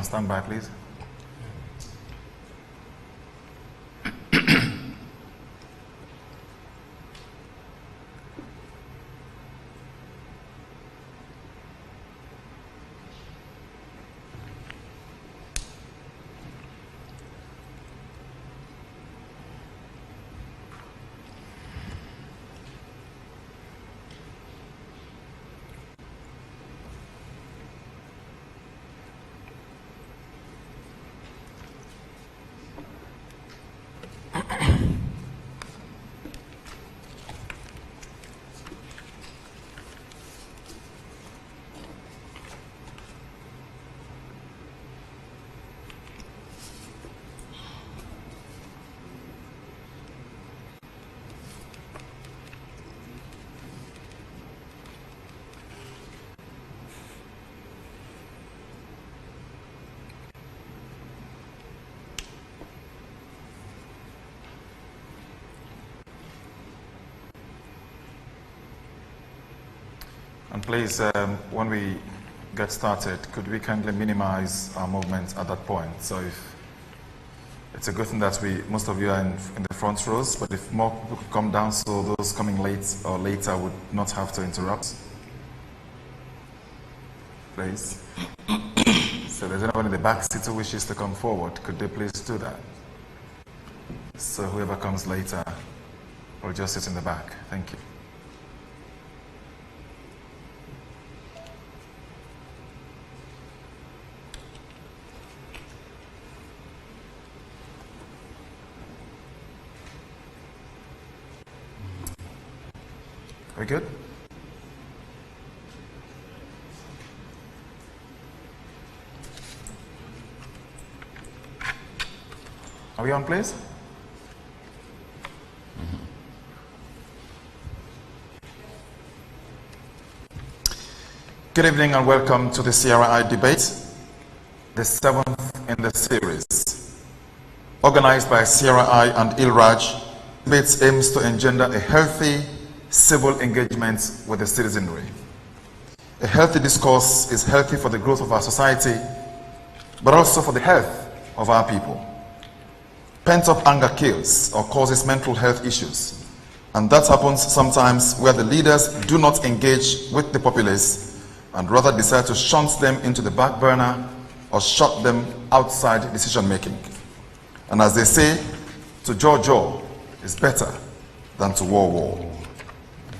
stand by, please. And please, when we get started, could we kindly minimize our movement at that point? So if it's a good thing that most of you are in the front rows, but if more people could come down so those coming late or later would not have to interrupt. Please. So there's anyone in the back seat who wishes to come forward, could they please do that? So whoever comes later will just sit in the back. Thank you. We good? Are we on, please? Good evening and welcome to the SIERRAEYE debate, the seventh in the series. Organized by SIERRAEYE and ILRAJ, debate aims to engender a healthy civil engagement with the citizenry. A healthy discourse is healthy for the growth of our society, but also for the health of our people. Pent-up anger kills or causes mental health issues, and that happens sometimes where the leaders do not engage with the populace and rather decide to shunt them into the back burner or shut them outside decision making. And as they say, to jaw is better than to war.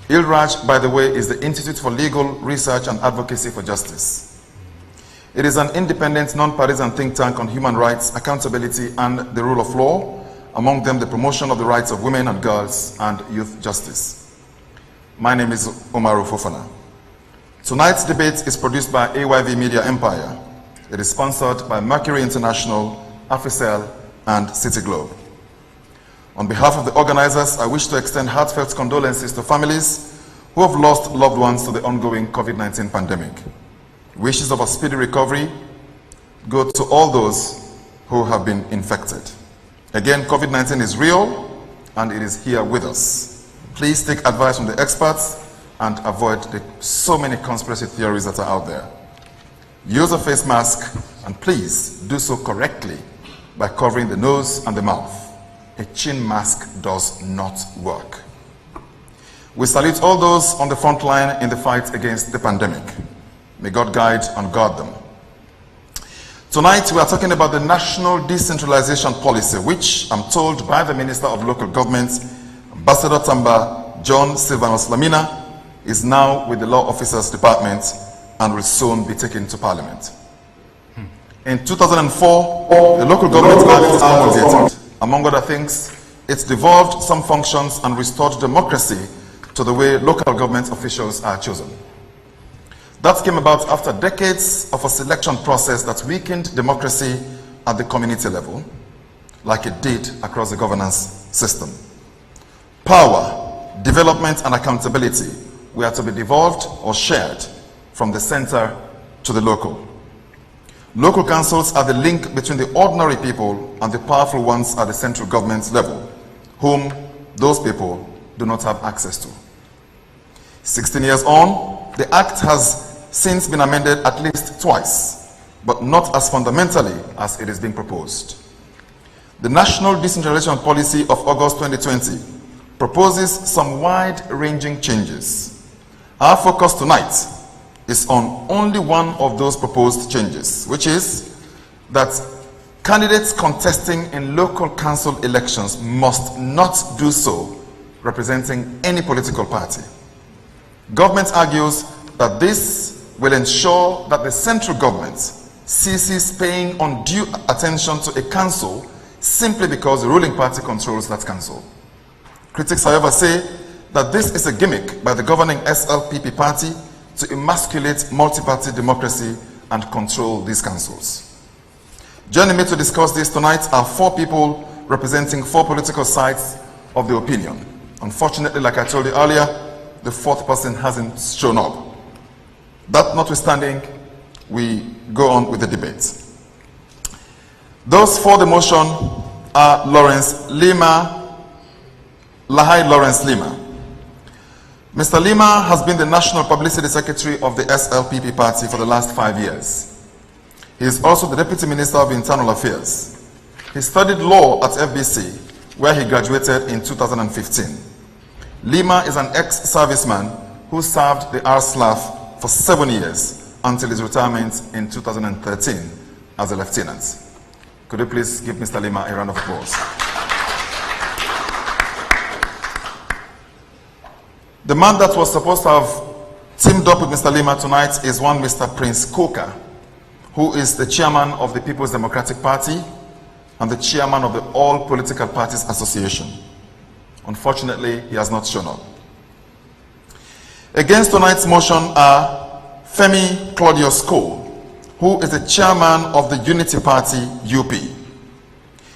ILRAJ, by the way, is the Institute for Legal Research and Advocacy for Justice. It is an independent, non-partisan think tank on human rights, accountability, and the rule of law, among them the promotion of the rights of women and girls and youth justice. My name is Umaru Fofana. Tonight's debate is produced by AYV Media Empire. It is sponsored by Mercury International, Africell, and City Globe. On behalf of the organizers, I wish to extend heartfelt condolences to families who have lost loved ones to the ongoing COVID-19 pandemic. Wishes of a speedy recovery go to all those who have been infected. Again, COVID-19 is real and it is here with us. Please take advice from the experts and avoid the so many conspiracy theories that are out there. Use a face mask and please do so correctly by covering the nose and the mouth. A chin mask does not work. We salute all those on the front line in the fight against the pandemic. May God guide and guard them. Tonight we are talking about the National Decentralization Policy, which I'm told by the Minister of Local Government, Ambassador Tamba John Silvanus Lamina, is now with the Law Officers Department and will soon be taken to Parliament. In 2004, the Local Government Act was promulgated. Among other things, it devolved some functions and restored democracy to the way local government officials are chosen. That came about after decades of a selection process that weakened democracy at the community level, like it did across the governance system. Power, development, and accountability were to be devolved or shared from the center to the local. Local councils are the link between the ordinary people and the powerful ones at the central government level, whom those people do not have access to. 16 years on, the Act has since been amended at least twice, but not as fundamentally as it is being proposed. The National Decentralization Policy of August 2020 proposes some wide-ranging changes. Our focus tonight is on only one of those proposed changes, which is that candidates contesting in local council elections must not do so representing any political party. Government argues that this will ensure that the central government ceases paying undue attention to a council simply because the ruling party controls that council. Critics, however, say that this is a gimmick by the governing SLPP party to emasculate multi-party democracy and control these councils. Joining me to discuss this tonight are four people representing four political sides of the opinion. Unfortunately, like I told you earlier, the fourth person hasn't shown up. That notwithstanding, we go on with the debate. Those for the motion are Lahai Lawrence Lima. Mr. Lima has been the National Publicity Secretary of the SLPP party for the last 5 years. He is also the Deputy Minister of Internal Affairs. He studied law at FBC, where he graduated in 2015. Lima is an ex-serviceman who served the RSLAF for 7 years until his retirement in 2013 as a lieutenant. Could you please give Mr. Lima a round of applause? The man that was supposed to have teamed up with Mr. Lima tonight is one Mr. Prince Coker, who is the chairman of the People's Democratic Party and the chairman of the All Political Parties Association. Unfortunately, he has not shown up. Against tonight's motion are Femi Claudius Cole, who is the chairman of the Unity Party, UP.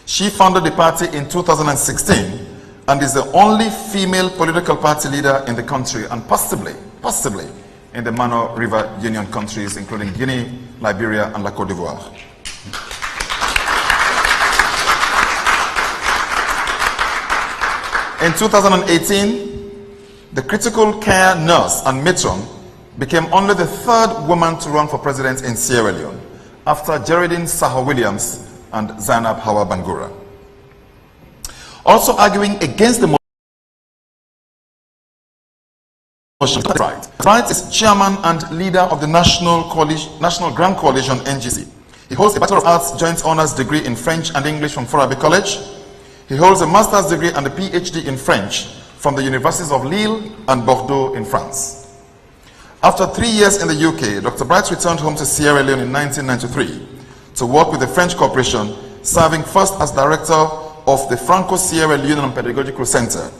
She founded the party in 2016 and is the only female political party leader in the country and possibly in the Mano River Union countries, including Guinea, Liberia, and La Côte d'Ivoire. In 2018, the critical care nurse and matron became only the third woman to run for president in Sierra Leone, after Geraldine Saho Williams and Zainab Hawa Bangura. Also arguing against the motion, Wright is chairman and leader of the National Grand Coalition, NGC. He holds a Bachelor of Arts Joint Honours degree in French and English from Forabe College. He holds a master's degree and a PhD in French from the Universities of Lille and Bordeaux in France. After 3 years in the UK, Dr. Bright returned home to Sierra Leone in 1993 to work with the French Corporation, serving first as director of the Franco-Sierra Leone Pedagogical Center,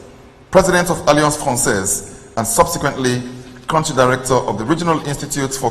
president of Alliance Française, and subsequently country director of the Regional Institute for